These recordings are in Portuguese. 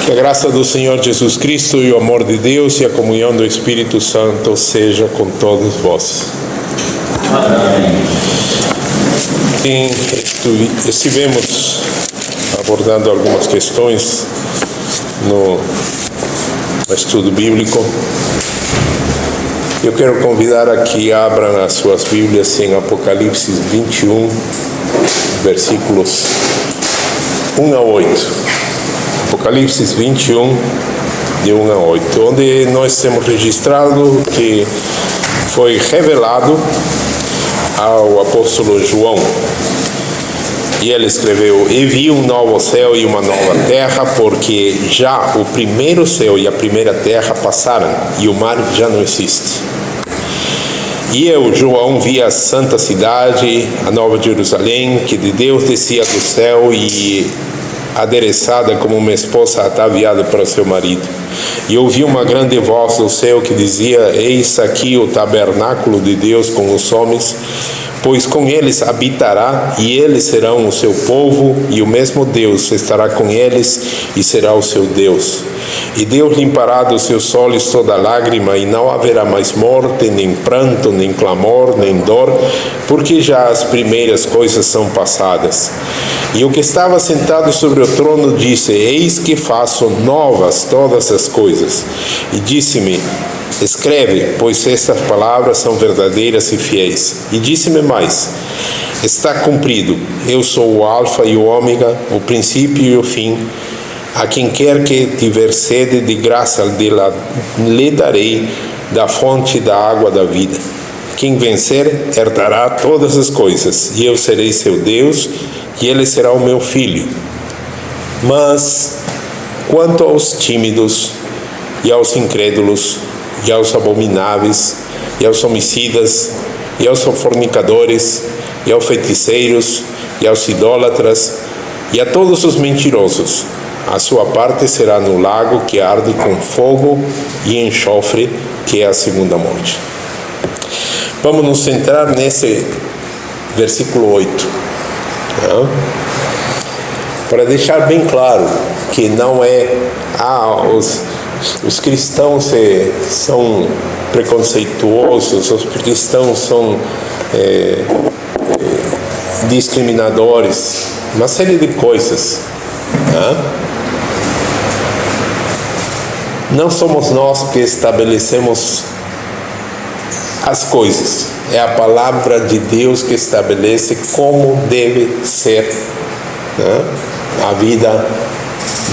Que a graça do Senhor Jesus Cristo e o amor de Deus e a comunhão do Espírito Santo seja com todos vós. Amém. Estivemos abordando algumas questões no estudo bíblico. Eu quero convidar a que abram as suas Bíblias em Apocalipse 21, versículos 1 a 8. Apocalipse 21, de 1 a 8, onde nós temos registrado que foi revelado ao apóstolo João. E ele escreveu: "E vi um novo céu e uma nova terra, porque já o primeiro céu e a primeira terra passaram, e o mar já não existe. E eu, João, vi a santa cidade, a nova Jerusalém, que de Deus descia do céu e adereçada como uma esposa ataviada para o seu marido. E ouvi uma grande voz do céu que dizia: Eis aqui o tabernáculo de Deus com os homens, pois com eles habitará, e eles serão o seu povo, e o mesmo Deus estará com eles, e será o seu Deus. E Deus limpará dos seus olhos toda lágrima, e não haverá mais morte, nem pranto, nem clamor, nem dor, porque já as primeiras coisas são passadas. E o que estava sentado sobre o trono disse: Eis que faço novas todas as coisas. E disse-me: Escreve, pois estas palavras são verdadeiras e fiéis. E disse-me mais: Está cumprido. Eu sou o Alfa e o Ômega, o princípio e o fim. A quem quer que tiver sede, de graça lhe darei da fonte da água da vida. Quem vencer herdará todas as coisas, e eu serei seu Deus, e ele será o meu filho. Mas quanto aos tímidos, e aos incrédulos, e aos abomináveis, e aos homicidas, e aos fornicadores, e aos feiticeiros, e aos idólatras, e a todos os mentirosos, a sua parte será no lago que arde com fogo e enxofre, que é a segunda morte. Vamos nos centrar nesse versículo 8. Para deixar bem claro que não é os cristãos são preconceituosos, os cristãos são discriminadores, uma série de coisas. Não somos nós que estabelecemos as coisas, é a palavra de Deus que estabelece como deve ser a vida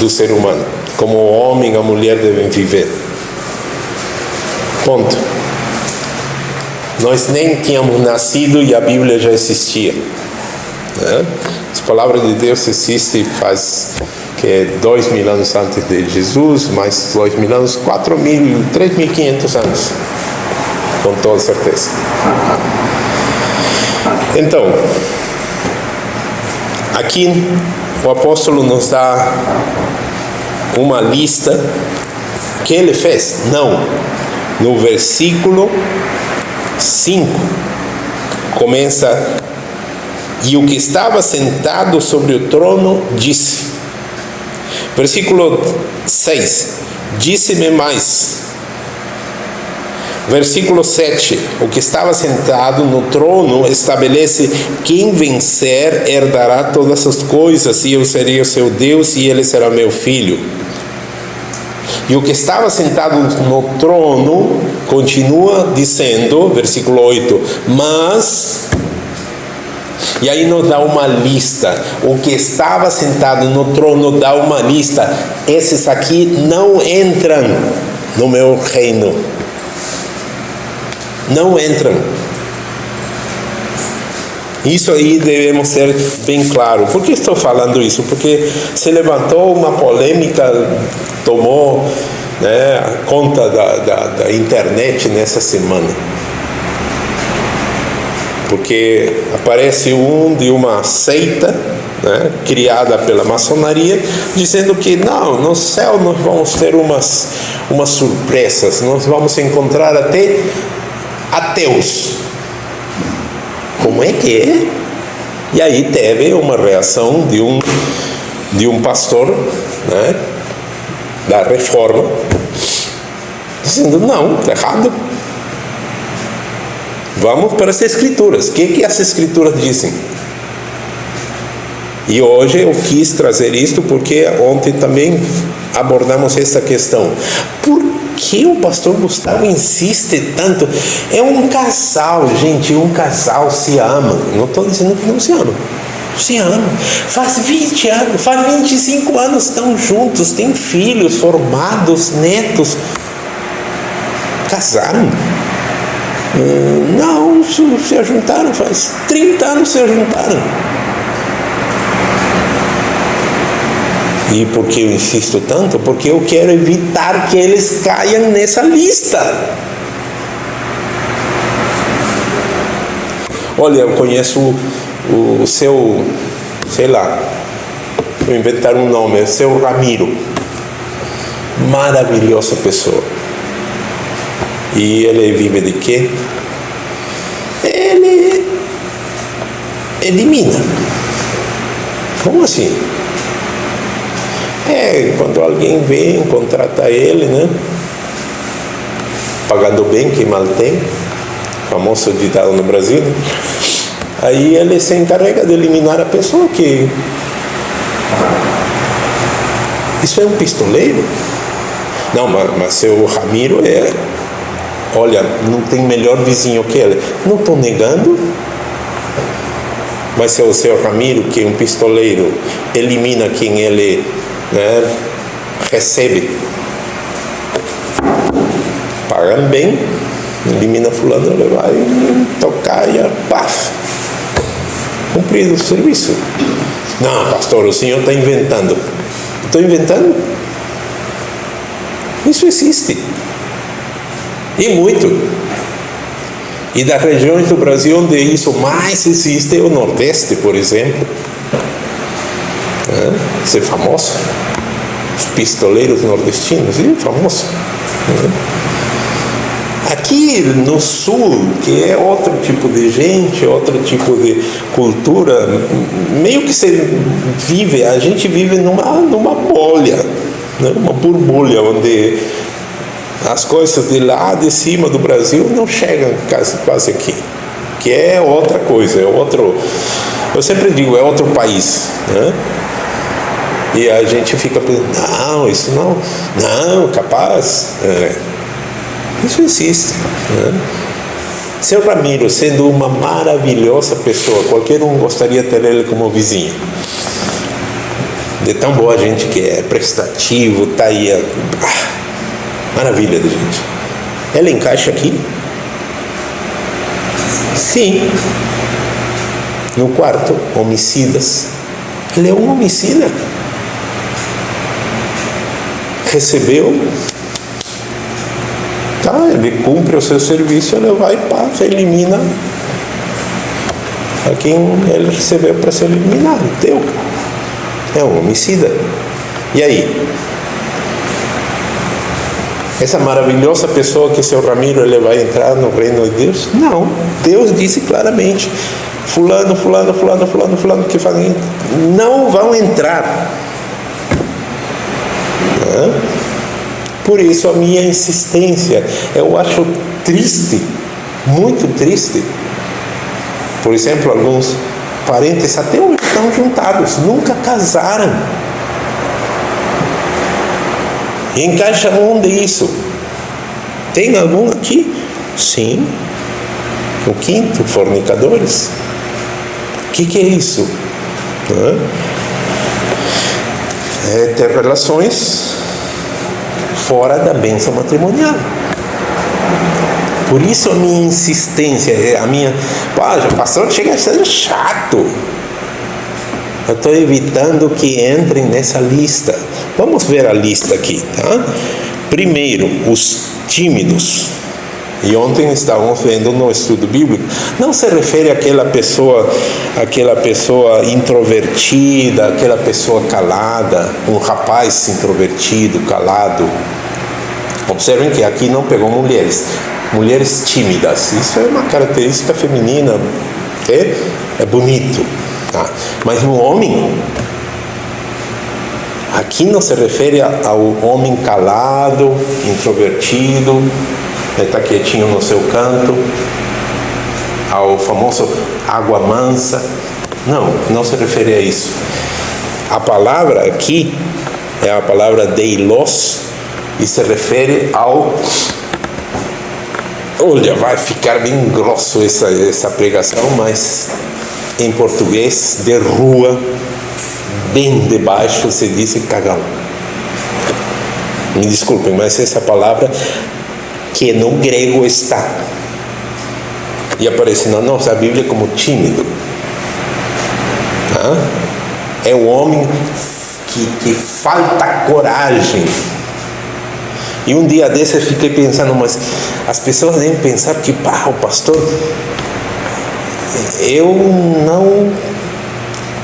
do ser humano, como o homem e a mulher devem viver. Ponto. Nós nem tínhamos nascido e a Bíblia já existia. As palavras de Deus existem faz 2.000 anos antes de Jesus, mais 2.000 anos, 4.000, 3.500 anos, com toda certeza. Então, aqui o apóstolo nos dá uma lista que ele fez. Não, no versículo 5 começa: e o que estava sentado sobre o trono disse. Versículo 6, disse-me mais. Versículo 7, o que estava sentado no trono estabelece: quem vencer herdará todas as coisas, e eu serei o seu Deus, e ele será meu filho. E o que estava sentado no trono continua dizendo, versículo 8, mas... E aí nos dá uma lista. O que estava sentado no trono dá uma lista. Esses aqui não entram no meu reino. Não entram. Isso aí devemos ser bem claro. Por que estou falando isso? Porque se levantou uma polêmica, tomou conta da internet nessa semana. Porque aparece de uma seita criada pela maçonaria, dizendo que não, no céu nós vamos ter umas surpresas, nós vamos encontrar até ateus. Como é que é? E aí teve uma reação de um pastor, da reforma, dizendo, não, está errado. Vamos para as Escrituras. O que as Escrituras dizem? E hoje eu quis trazer isto porque ontem também abordamos essa questão. Por que o pastor Gustavo insiste tanto? É um casal, gente, um casal se ama. Não estou dizendo que não se ama. Se ama. Faz 20 anos, faz 25 anos estão juntos, têm filhos formados, netos. Casaram. Não, se ajuntaram, faz 30 anos se ajuntaram. E por que eu insisto tanto? Porque eu quero evitar que eles caiam nessa lista. Olha, eu conheço o seu, sei lá, vou inventar um nome, o seu Ramiro. Maravilhosa pessoa. E ele vive de quê? Ele elimina. Como assim? Quando alguém vem, contrata ele, né? Pagando bem, quem mal tem. Famoso ditado no Brasil. Né? Aí ele se encarrega de eliminar a pessoa que... Isso é um pistoleiro? Não, mas seu Ramiro olha, não tem melhor vizinho que ele. Não estou negando, mas se o seu Ramiro, que é um pistoleiro, elimina quem ele, né, recebe, pagam bem, elimina fulano, ele vai tocar e paf, cumprido o serviço. Não, pastor, o senhor está inventando. Estou inventando? Isso existe. E muito. E das regiões do Brasil onde isso mais existe é o Nordeste, por exemplo. Isso é famoso. Os pistoleiros nordestinos, é famoso. Aqui no Sul, que é outro tipo de gente, outro tipo de cultura, meio que a gente vive numa bolha, né? Uma borbulha, onde as coisas de lá de cima do Brasil não chegam quase aqui, que é outra coisa, é outro, eu sempre digo, é outro país, né? E a gente fica pensando, não, isso não, capaz, isso existe, né? Seu Ramiro, sendo uma maravilhosa pessoa, qualquer um gostaria de ter ele como vizinho, de tão boa gente que é, prestativo, tá aí, maravilha de gente. Ela encaixa aqui? Sim. No quarto, homicidas. Ele é um homicida. Recebeu, tá, ele cumpre o seu serviço, ele vai, elimina a quem ele recebeu para ser eliminado. Deu. É um homicida. E aí? Essa maravilhosa pessoa que é seu Ramiro, ele vai entrar no reino de Deus? Não. Deus disse claramente, fulano que fazem, não vão entrar. Por isso a minha insistência, eu acho triste, muito triste. Por exemplo, alguns parentes até hoje estão juntados, nunca casaram. Encaixa onde isso? Tem algum aqui? Sim. O quinto, fornicadores. O que é isso? É ter relações fora da bênção matrimonial. Por isso a minha insistência, pastor, chega a ser chato. Eu estou evitando que entrem nessa lista. Vamos ver a lista aqui, tá? Primeiro, os tímidos. E ontem estávamos vendo no estudo bíblico. Não se refere àquela pessoa introvertida, aquela pessoa calada, um rapaz introvertido, calado. Observem que aqui não pegou mulheres tímidas. Isso é uma característica feminina, é bonito. Tá? Mas no homem, Aqui não se refere ao homem calado, introvertido, está quietinho no seu canto, ao famoso água mansa. Não se refere a isso. A palavra aqui é a palavra deilos e se refere ao... Olha, vai ficar bem grosso essa pregação, mas em português, de rua, bem debaixo, se diz cagão. Me desculpem, mas essa palavra que no grego está. E aparece na nossa Bíblia como tímido. É o homem que falta coragem. E um dia desse eu fiquei pensando, mas as pessoas devem pensar que, o pastor,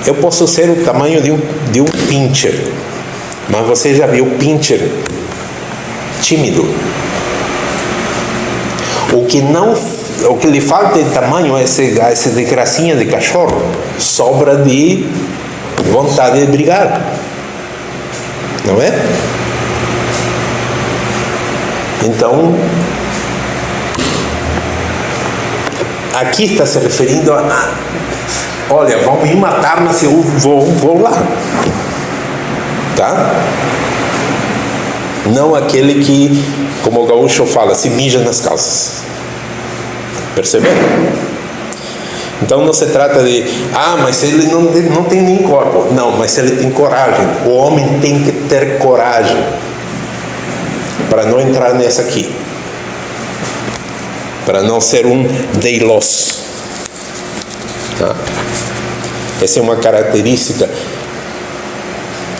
eu posso ser o tamanho de um pincher, mas você já viu pincher tímido? O que lhe falta de tamanho é essa desgracinha de cachorro, sobra de vontade de brigar, não é? Então, aqui está se referindo a olha, vão me matar, mas eu vou lá, tá? Não aquele que, como o gaúcho fala, se mija nas calças. Perceberam? Então não se trata de, mas ele não tem nem corpo. Não, mas ele tem coragem. O homem tem que ter coragem para não entrar nessa aqui, para não ser um deilos, tá? Essa é uma característica.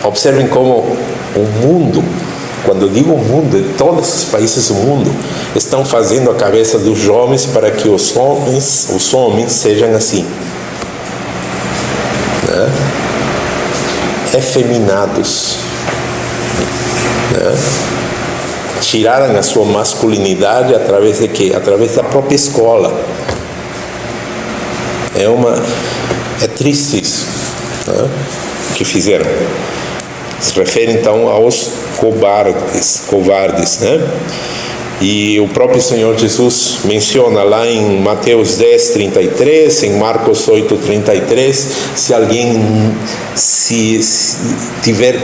Observem como o mundo, quando eu digo o mundo, todos os países do mundo estão fazendo a cabeça dos jovens para que os homens sejam assim, né? Efeminados, né? Tiraram a sua masculinidade através de quê? Através da própria escola. É triste isso, né? Que fizeram. Se refere então aos covardes, né? E o próprio Senhor Jesus menciona lá em Mateus 10:33, em Marcos 8:33, se alguém se tiver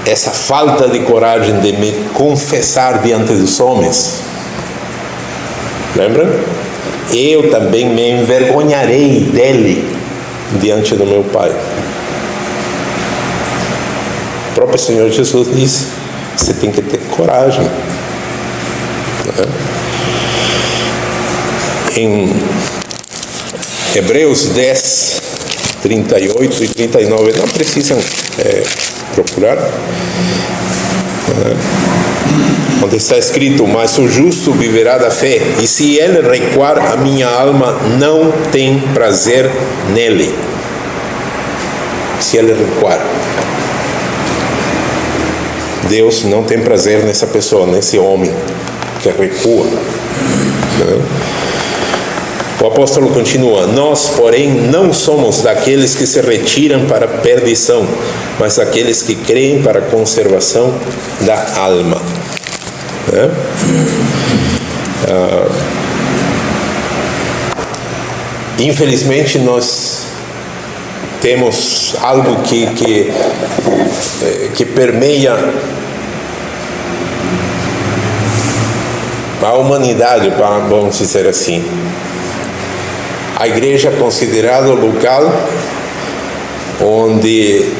essa falta de coragem de me confessar diante dos homens, lembram? Eu também me envergonharei dele diante do meu Pai. O próprio Senhor Jesus diz: você tem que ter coragem, né? Em Hebreus 10:38 e 39, não precisam procurar, onde está escrito: mas o justo viverá da fé, e se ele recuar, a minha alma não tem prazer nele. Se ele recuar, Deus não tem prazer nessa pessoa, nesse homem que recua, né? O apóstolo continua: nós, porém, não somos daqueles que se retiram para a perdição, mas daqueles que creem para a conservação da alma, né? Infelizmente nós temos algo que permeia a humanidade, vamos dizer assim. A igreja é considerada o local onde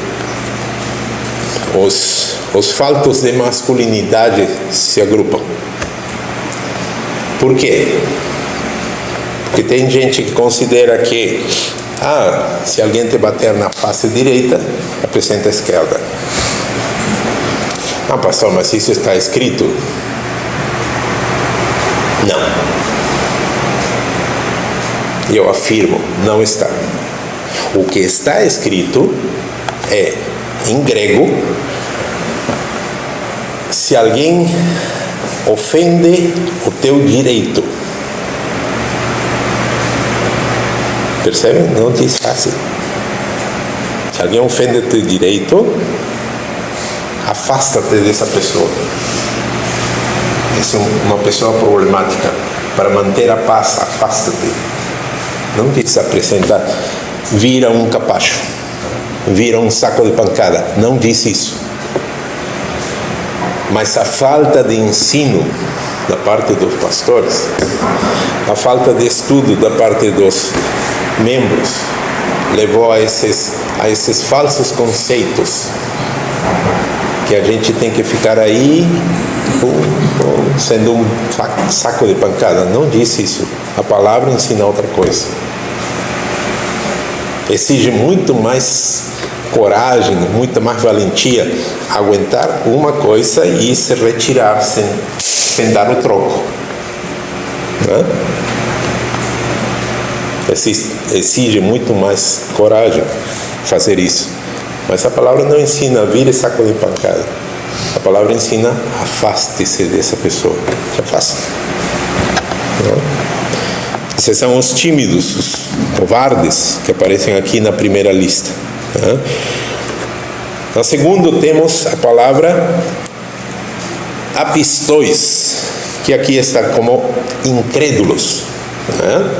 os faltos de masculinidade se agrupam. Por quê? Porque tem gente que considera que se alguém te bater na face direita, apresenta a esquerda. Pastor, mas isso está escrito? Não. Eu afirmo, não está. O que está escrito é, em grego, se alguém ofende o teu direito. Percebem? Não diz fácil. Se alguém ofende o teu direito, afasta-te dessa pessoa. Essa é uma pessoa problemática. Para manter a paz, afasta-te. Não te se apresentar, vira um capacho, vira um saco de pancada. Não diz isso. Mas a falta de ensino da parte dos pastores, a falta de estudo da parte dos membros, levou a esses falsos conceitos que a gente tem que ficar aí sendo um saco de pancada. Não diz isso. A palavra ensina outra coisa. Exige muito mais coragem, muita mais valentia aguentar uma coisa e se retirar sem dar o troco, né? Exige muito mais coragem fazer isso. Mas a palavra não ensina vire saco de pancada. A palavra ensina afaste-se dessa pessoa. Se afaste, né? Esses são os tímidos, os covardes que aparecem aqui na primeira lista, né? No segundo temos a palavra apistois, que aqui está como incrédulos, né?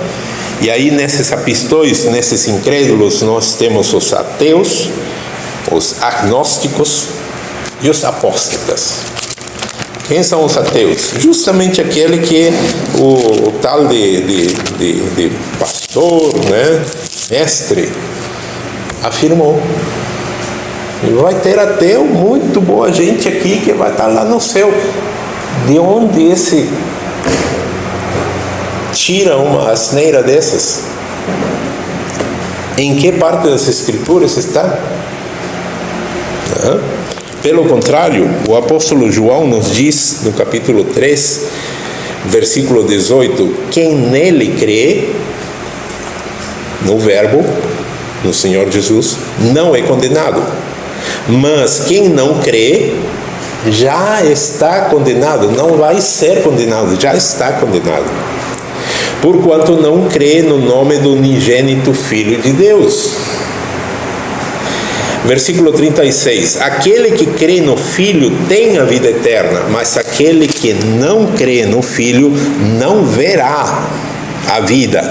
E aí nesses apistois, nesses incrédulos, nós temos os ateus, os agnósticos e os apóstatas. Quem são os ateus? Justamente aquele que o tal de pastor, né, mestre, afirmou. E vai ter ateu, muito boa gente aqui que vai estar lá no céu. De onde esse tira uma asneira dessas? Em que parte das Escrituras está? Pelo contrário, o apóstolo João nos diz no capítulo 3, versículo 18: quem nele crê, no Verbo, no Senhor Jesus, não é condenado. Mas quem não crê, já está condenado. Não vai ser condenado, já está condenado. Porquanto não crê no nome do unigênito Filho de Deus. Versículo 36. Aquele que crê no Filho tem a vida eterna, mas aquele que não crê no Filho não verá a vida,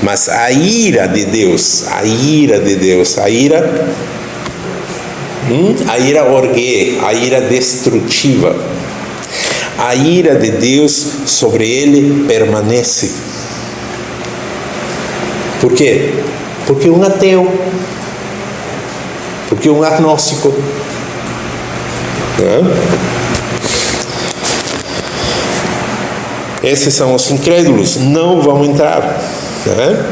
mas a ira de Deus, a ira de Deus, a ira orgue, a ira destrutiva, a ira de Deus sobre ele permanece. Por quê? Porque um ateu, porque um agnóstico, né? Esses são os incrédulos, não vão entrar, né?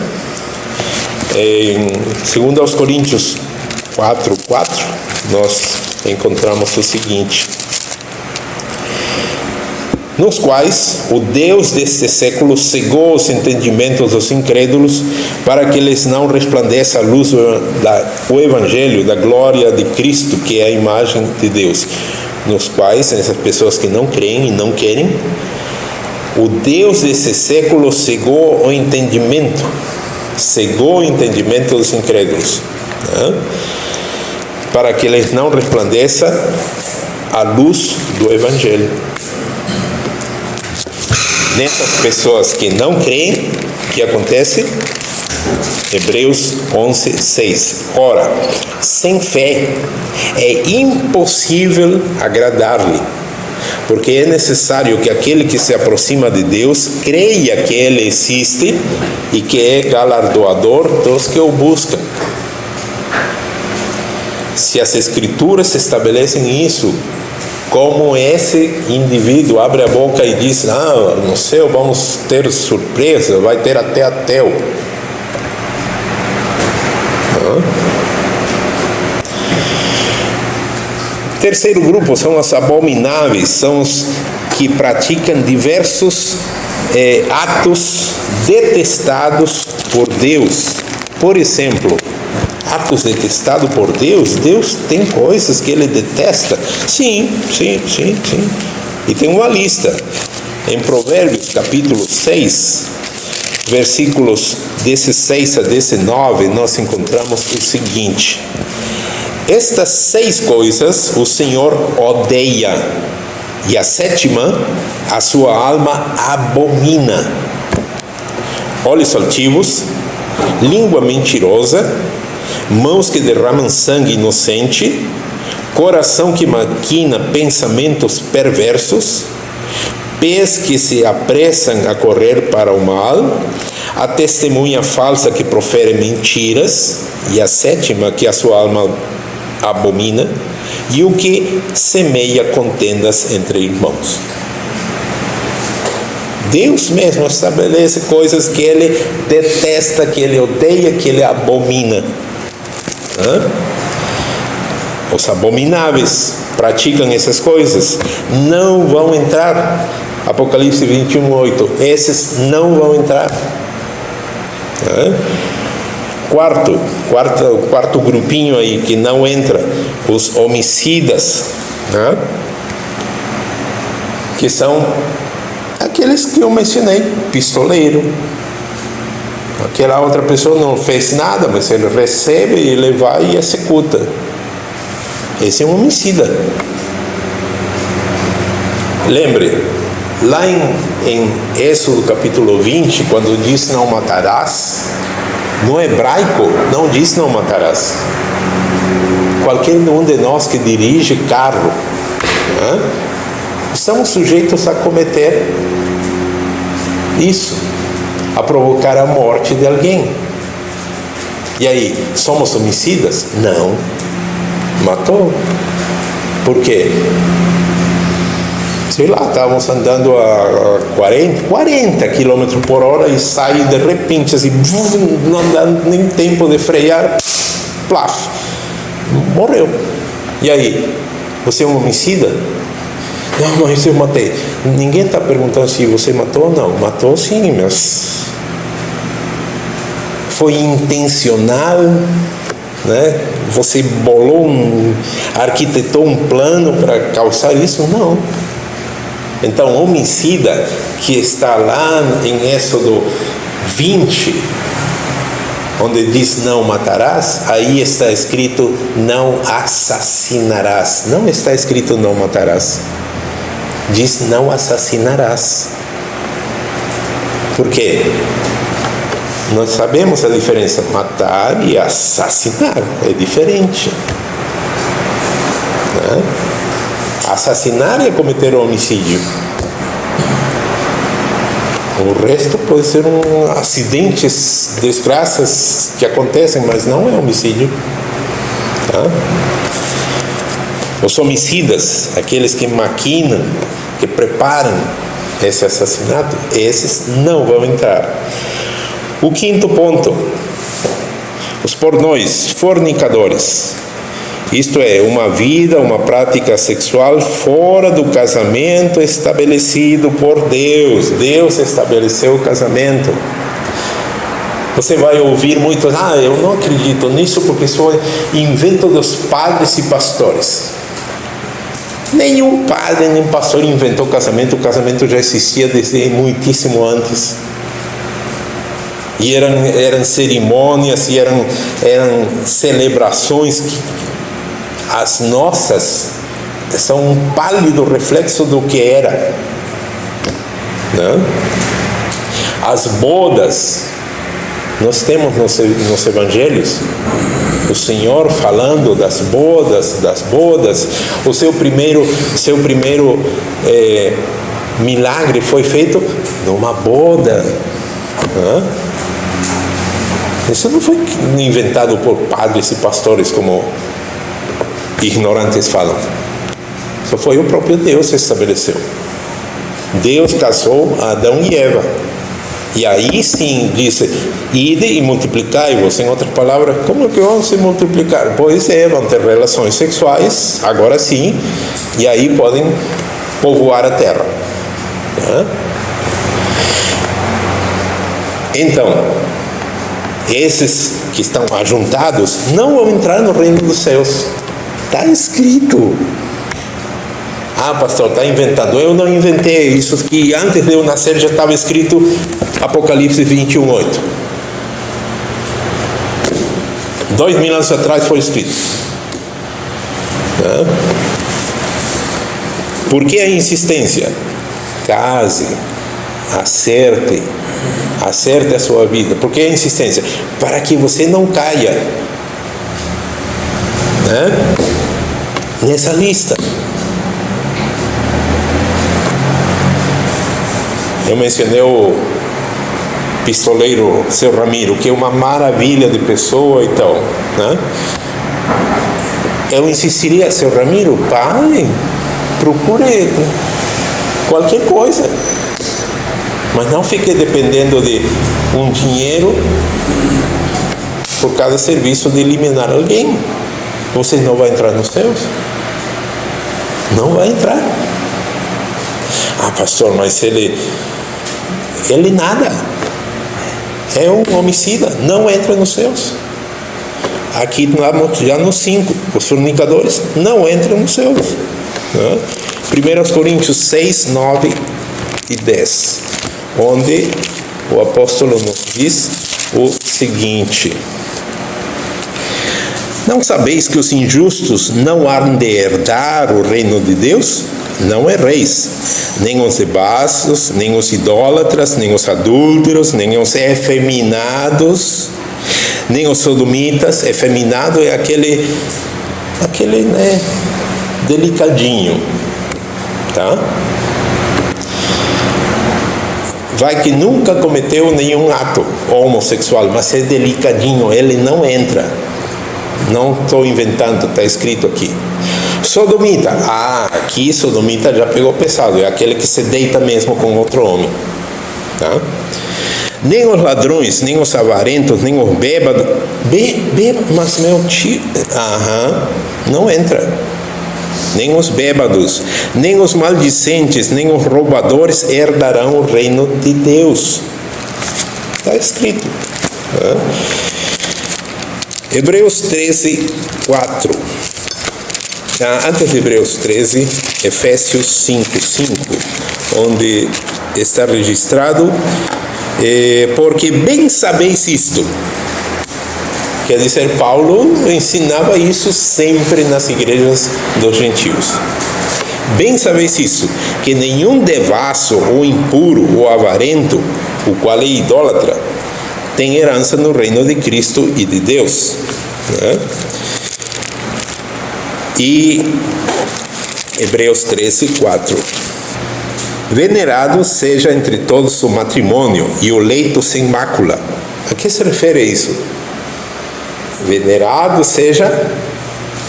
Em 2 Coríntios 4:4, nós encontramos o seguinte: nos quais o Deus deste século cegou os entendimentos dos incrédulos, para que eles não resplandeça a luz do Evangelho da glória de Cristo, que é a imagem de Deus. Nos quais, essas pessoas que não creem e não querem, o Deus desse século cegou o entendimento dos incrédulos, né? Para que eles não resplandeça a luz do Evangelho. Nessas pessoas que não creem, o que acontece? Hebreus 11:6. Ora, sem fé é impossível agradar-lhe, porque é necessário que aquele que se aproxima de Deus creia que Ele existe e que é galardoador dos que o buscam. Se as Escrituras estabelecem isso, como esse indivíduo abre a boca e diz: no céu vamos ter surpresa, vai ter até ateu. Terceiro grupo são os abomináveis, são os que praticam diversos atos detestados por Deus. Por exemplo, atos detestados por Deus. Deus tem coisas que Ele detesta. Sim. E tem uma lista. Em Provérbios, capítulo 6, versículos 16 a 19, nós encontramos o seguinte: Estas 6 coisas o Senhor odeia, e a 7ª, a sua alma abomina: olhos altivos, língua mentirosa, mãos que derramam sangue inocente, coração que maquina pensamentos perversos, pés que se apressam a correr para o mal, a testemunha falsa que profere mentiras, e a 7ª, que a sua alma abomina, e o que semeia contendas entre irmãos. Deus mesmo estabelece coisas que Ele detesta, que Ele odeia, que Ele abomina. Os abomináveis praticam essas coisas, não vão entrar. Apocalipse 21:8. Esses não vão entrar. Quarto grupinho aí que não entra, os homicidas, que são aqueles que eu mencionei: pistoleiro. Aquela outra pessoa não fez nada, mas ele recebe, ele vai e executa. Esse é um homicida. Lembre, lá em Êxodo capítulo 20, quando diz não matarás, no hebraico não diz não matarás. Qualquer um de nós que dirige carro, estamos sujeitos a cometer isso, a provocar a morte de alguém. E aí, somos homicidas? Não. Matou. Por quê? Sei lá, estávamos andando a 40 km por hora e sai de repente assim, não dá nem tempo de frear, plaf, morreu. E aí, você é um homicida? Não, mas eu matei. Ninguém está perguntando se você matou ou não. Matou sim, mas foi intencional, né? Você arquitetou um plano para causar isso? Não. Então, homicida, que está lá em Êxodo 20, onde diz não matarás, aí está escrito não assassinarás. Não está escrito não matarás. Diz não assassinarás. Por quê? Nós sabemos a diferença. Matar e assassinar é diferente, né? Assassinar é cometer um homicídio. O resto pode ser acidentes, desgraças que acontecem, mas não é homicídio, tá? Os homicidas, aqueles que maquinam, que preparam esse assassinato, esses não vão entrar. O 5º ponto: os pornôs, fornicadores. Isto é, uma vida, uma prática sexual fora do casamento estabelecido por Deus. Deus estabeleceu o casamento. Você vai ouvir muito: eu não acredito nisso porque isso é invento dos padres e pastores. Nenhum padre, nem pastor inventou o casamento já existia desde muitíssimo antes. E eram cerimônias, e eram celebrações que as nossas são um pálido reflexo do que era, né? As bodas, nós temos nos evangelhos o Senhor falando das bodas. O seu primeiro milagre foi feito numa boda, né? Isso não foi inventado por padres e pastores, como ignorantes falam. Só foi o próprio Deus que estabeleceu. Deus casou Adão e Eva. E aí sim disse: ide e multiplicai-vos. Em outras palavras, como que vão se multiplicar? Pois vão ter relações sexuais, agora sim, e aí podem povoar a terra. Então, esses que estão ajuntados não vão entrar no reino dos céus. Está escrito. Pastor, está inventando. Eu não inventei isso, que antes de eu nascer já estava escrito. Apocalipse 21:8. 2000 anos atrás foi escrito. Por que a insistência? Case, acerte a sua vida. Por que a insistência? Para que você não caia nessa lista. Eu mencionei o pistoleiro seu Ramiro, que é uma maravilha de pessoa e tal, Eu insistiria, seu Ramiro, pare, procure qualquer coisa, mas não fique dependendo de um dinheiro por cada serviço de eliminar alguém. Você não vai entrar nos céus. Não vai entrar. Ah, pastor, mas ele nada. É um homicida. Não entra nos céus. Aqui já no 5, os fornicadores não entram nos céus. 1 Coríntios 6, 9 e 10, onde o apóstolo nos diz o seguinte: não sabeis que os injustos não hão de herdar o reino de Deus? Não erreis, nem os devassos, nem os idólatras, nem os adúlteros, nem os efeminados, nem os sodomitas. Efeminado é aquele delicadinho, tá? Vai que nunca cometeu nenhum ato homossexual, mas é delicadinho, ele não entra. Não estou inventando, está escrito aqui. Sodomita, aqui sodomita já pegou pesado, é aquele que se deita mesmo com outro homem, tá? Nem os ladrões, nem os avarentos, nem os bêbados, mas meu tio, não entra. Nem os bêbados, nem os maldicentes, nem os roubadores herdarão o reino de Deus. Está escrito. Hebreus 13, 4. Antes de Hebreus 13, Efésios 5, 5, onde está registrado, porque bem sabeis isto. Quer dizer, Paulo ensinava isso sempre nas igrejas dos gentios. Bem sabeis isso, que nenhum devasso, ou impuro, ou avarento, o qual é idólatra, tem herança no reino de Cristo e de Deus. E Hebreus 13, 4. Venerado seja entre todos o matrimônio e o leito sem mácula. A que se refere isso? Venerado seja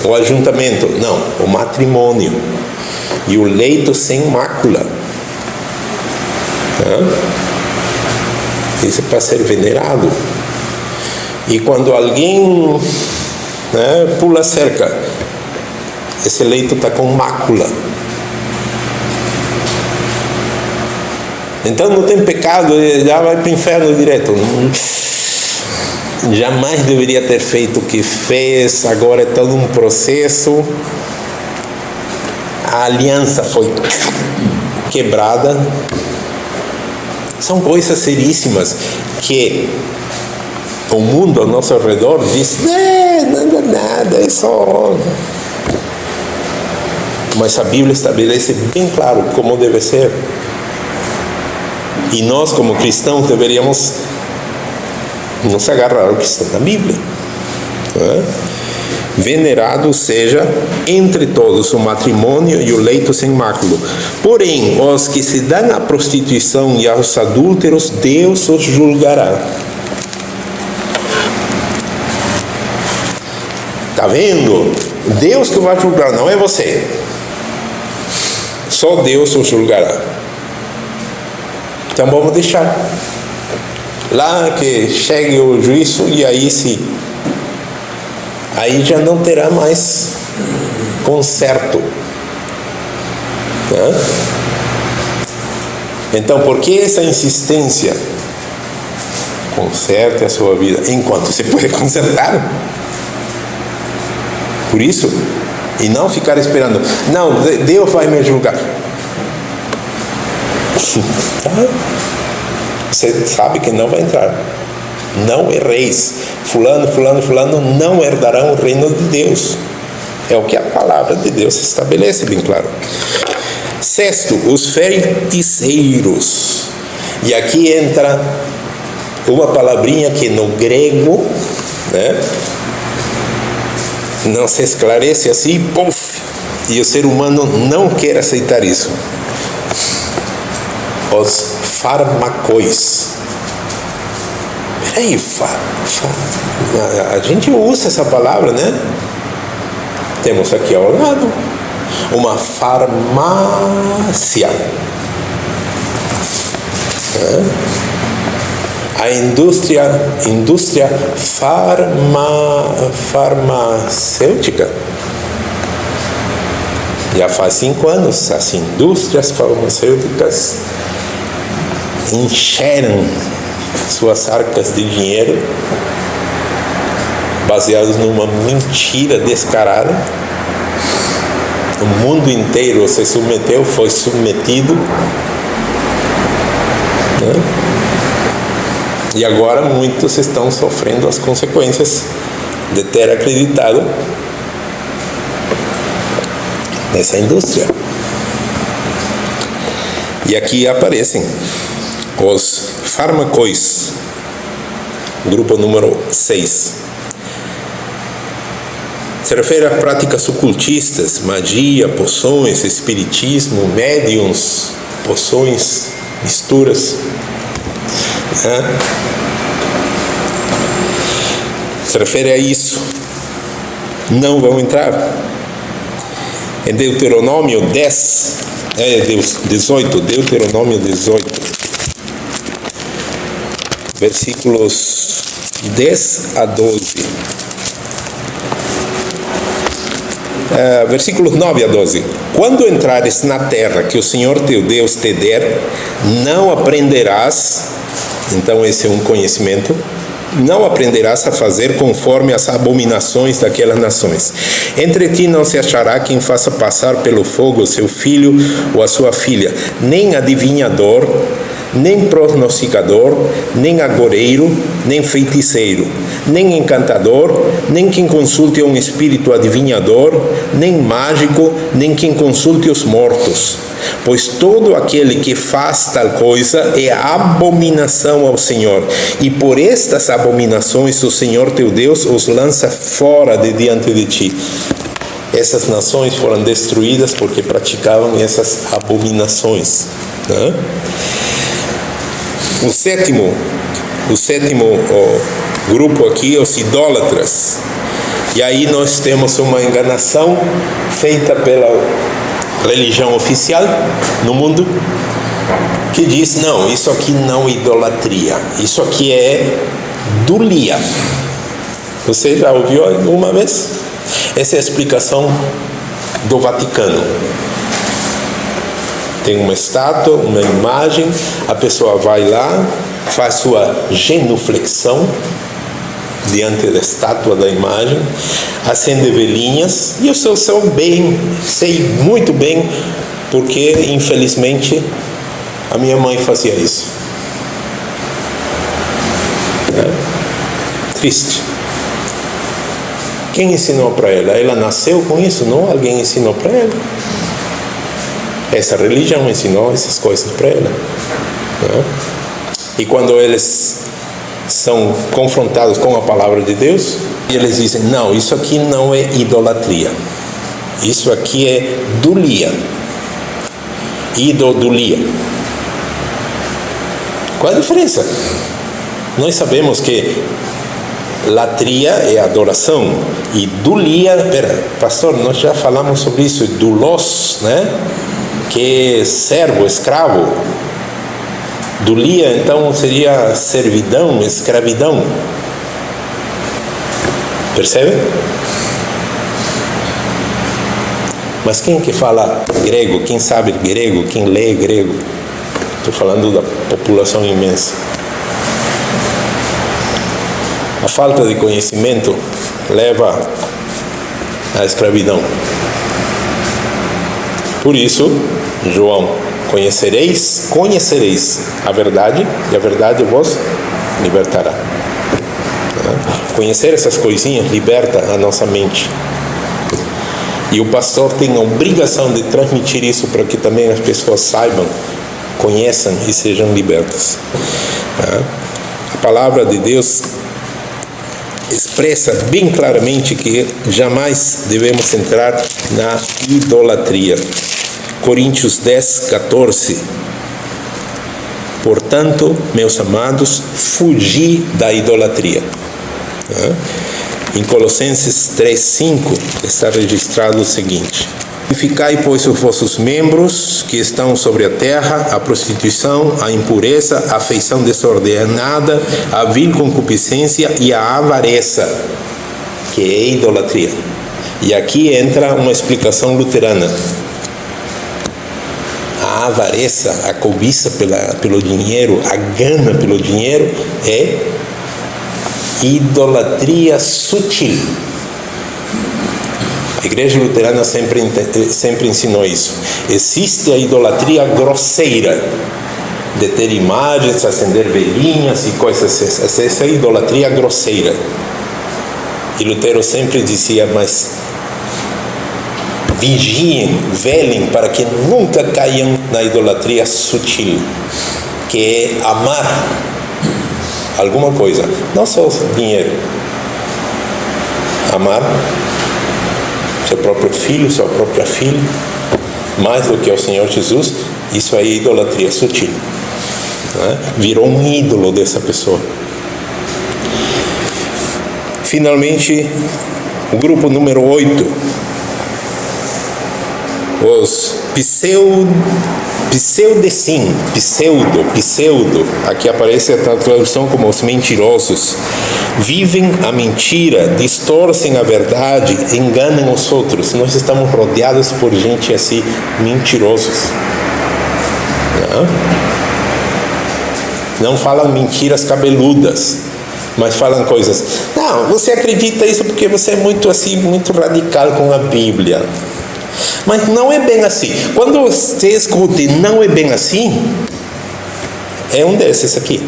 o ajuntamento, não, o matrimônio e o leito sem mácula. Isso é para ser venerado. E quando alguém pula a cerca, esse leito está com mácula. Então não tem pecado, já vai para o inferno direto. Jamais deveria ter feito o que fez, agora é todo um processo. A aliança foi quebrada. São coisas seríssimas que o mundo ao nosso redor diz: não é nada, é só. Mas a Bíblia estabelece bem claro como deve ser. E nós, como cristãos, deveríamos nos agarrar ao que está na Bíblia. Venerado seja entre todos o matrimônio e o leito sem mácula. Porém, os que se dão à prostituição e aos adúlteros, Deus os julgará. Está vendo? Deus que vai julgar, não é você. Só Deus os julgará. Então vamos deixar lá que chegue o juízo, e aí sim, aí já não terá mais conserto. Então, por que essa insistência? Conserte a sua vida enquanto se pode consertar. Por isso, e não ficar esperando, não, Deus vai me julgar. Você sabe que não vai entrar. Não erreis. Fulano não herdarão o reino de Deus. É o que a palavra de Deus estabelece bem claro. Sexto, os feiticeiros. E aqui entra uma palavrinha que no grego, né, não se esclarece assim, puff, e o ser humano não quer aceitar isso. Os fármacos. Peraí, a gente usa essa palavra, né? Temos aqui ao lado uma farmácia. A indústria farmacêutica. Já faz 5 anos, as indústrias farmacêuticas encheram suas arcas de dinheiro, baseados numa mentira descarada. O mundo inteiro se submeteu, foi submetido, né? E agora muitos estão sofrendo as consequências de ter acreditado nessa indústria. E aqui aparecem os fármacos, grupo número 6. Se refere a práticas ocultistas, magia, poções, espiritismo, médiums, poções, misturas. Se refere a isso. Não vão entrar. Em Deuteronômio 18, Deuteronômio 18, versículos 10 a 12. Versículos 9 a 12. Quando entrares na terra que o Senhor teu Deus te der, não aprenderás, então esse é um conhecimento, não aprenderás a fazer conforme as abominações daquelas nações. Entre ti não se achará quem faça passar pelo fogo o seu filho ou a sua filha, nem adivinhador, nem prognosticador, nem agoreiro, nem feiticeiro, nem encantador, nem quem consulte um espírito adivinhador, nem mágico, nem quem consulte os mortos. Pois todo aquele que faz tal coisa é abominação ao Senhor, e por estas abominações o Senhor teu Deus os lança fora de diante de ti. Essas nações foram destruídas porque praticavam essas abominações, né? O sétimo grupo aqui, os idólatras. E aí nós temos uma enganação feita pela religião oficial no mundo, que diz, não, isso aqui não é idolatria, isso aqui é dulia. Você já ouviu alguma vez? Essa é a explicação do Vaticano. Tem uma estátua, uma imagem, a pessoa vai lá, faz sua genuflexão diante da estátua da imagem, acende velinhas, e eu sei muito bem, porque infelizmente a minha mãe fazia isso. Triste. Quem ensinou para ela? Ela nasceu com isso? Não? Alguém ensinou para ela? Essa religião ensinou essas coisas para ela. E quando eles são confrontados com a palavra de Deus, eles dizem, não, isso aqui não é idolatria. Isso aqui é dulia. Idodulia. Qual a diferença? Nós sabemos que latria é adoração e dulia, pastor, nós já falamos sobre isso, dulos, né? Que é servo, escravo. Dulia, então, seria servidão, escravidão. Percebe? Mas quem que fala grego? Quem sabe grego? Quem lê grego? Estou falando da população imensa. A falta de conhecimento leva à escravidão. Por isso, João, conhecereis a verdade, e a verdade vos libertará. Conhecer essas coisinhas liberta a nossa mente. E o pastor tem a obrigação de transmitir isso para que também as pessoas saibam, conheçam e sejam libertas. A palavra de Deus expressa bem claramente que jamais devemos entrar na idolatria. Coríntios 10, 14. Portanto, meus amados, fugi da idolatria. Em Colossenses 3:5 está registrado o seguinte: purificai, pois, os vossos membros que estão sobre a terra, a prostituição, a impureza, a afeição desordenada, a vil concupiscência e a avareza, que é idolatria. E aqui entra uma explicação luterana. A avareza, a cobiça pelo dinheiro, a gana pelo dinheiro é idolatria sutil. A Igreja Luterana sempre ensinou isso. Existe a idolatria grosseira, de ter imagens, acender velhinhas e coisas assim. Essa é a idolatria grosseira. E Lutero sempre dizia, mas vigiem, velem, para que nunca caiam na idolatria sutil, que é amar alguma coisa, não só dinheiro. Amar seu próprio filho, sua própria filha, mais do que ao Senhor Jesus, isso aí é idolatria sutil. Virou um ídolo dessa pessoa. Finalmente, o grupo número 8, os pseudo, aqui aparece a tradução como os mentirosos, vivem a mentira, distorcem a verdade, enganam os outros. Nós estamos rodeados por gente assim, mentirosos. Não falam mentiras cabeludas, mas falam coisas. Não, você acredita isso porque você é muito assim, muito radical com a Bíblia. Mas não é bem assim. Quando você escuta não é bem assim, é um desses aqui.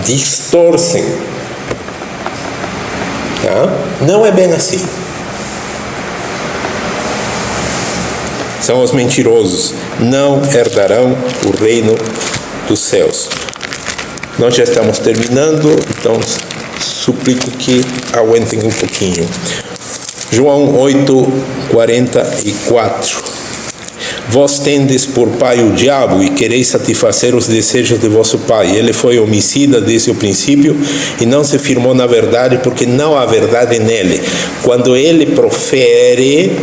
Distorcem. Não é bem assim. São os mentirosos. Não herdarão o reino dos céus. Nós já estamos terminando, então suplico que aguentem um pouquinho. João 8:44. Vós tendes por pai o diabo e quereis satisfazer os desejos de vosso pai. Ele foi homicida desde o princípio e não se firmou na verdade, porque não há verdade nele. Quando ele profere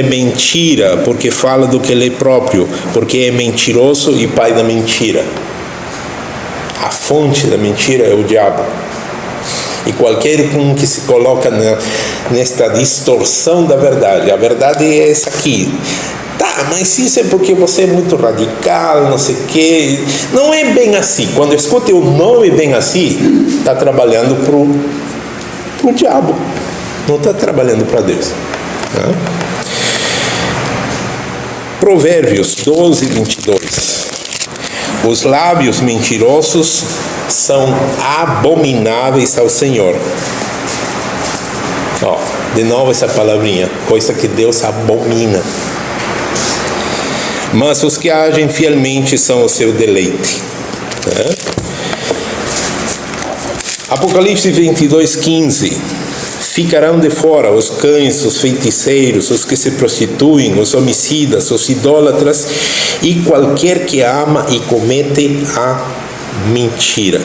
mentira, porque fala do que ele próprio, porque é mentiroso e pai da mentira. A fonte da mentira é o diabo. E qualquer um que se coloca nesta distorção da verdade, a verdade é essa aqui. Tá, mas isso é porque você é muito radical, não sei o quê. Não é bem assim. Quando escuta o nome bem assim, está trabalhando para o diabo. Não está trabalhando para Deus. Provérbios 12:22. Os lábios mentirosos são abomináveis ao Senhor. De novo essa palavrinha, coisa que Deus abomina. Mas os que agem fielmente são o seu deleite. Apocalipse 22:15. Ficarão de fora os cães, os feiticeiros, os que se prostituem, os homicidas, os idólatras e qualquer que ama e comete a mentira.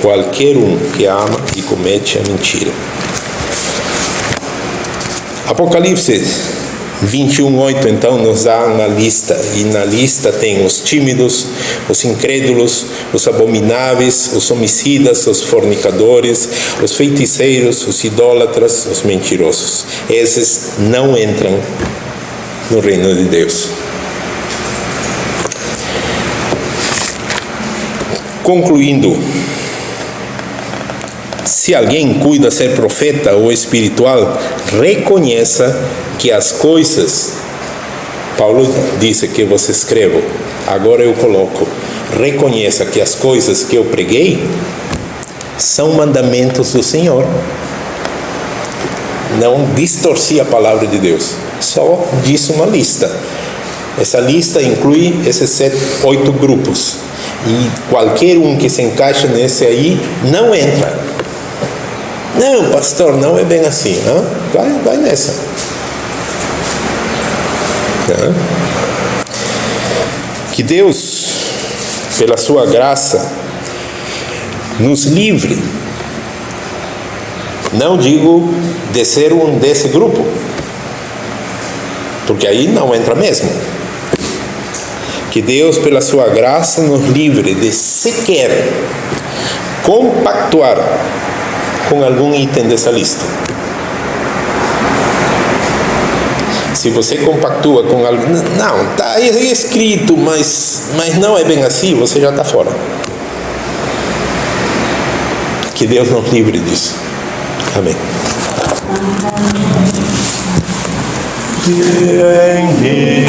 Qualquer um que ama e comete a mentira. Apocalipse 21:8 então nos dá uma lista, e na lista tem os tímidos, os incrédulos, os abomináveis, os homicidas, os fornicadores, os feiticeiros, os idólatras, os mentirosos. Esses não entram no reino de Deus. Concluindo, se alguém cuida ser profeta ou espiritual, reconheça que as coisas, Paulo disse que você escreva, agora eu coloco, reconheça que as coisas que eu preguei são mandamentos do Senhor. não distorcer a palavra de Deus. Só diz uma lista. Essa lista inclui esses 8 grupos. E qualquer um que se encaixa nesse aí não entra. Não, pastor, não é bem assim. Não? Vai nessa. Não? Que Deus, pela sua graça, nos livre. Não digo de ser um desse grupo, porque aí não entra mesmo. Que Deus, pela sua graça, nos livre de sequer compactuar com algum item dessa lista. Se você compactua com algo, não, está aí escrito, mas não é bem assim, você já está fora. Que Deus nos livre disso. Amém. Amém.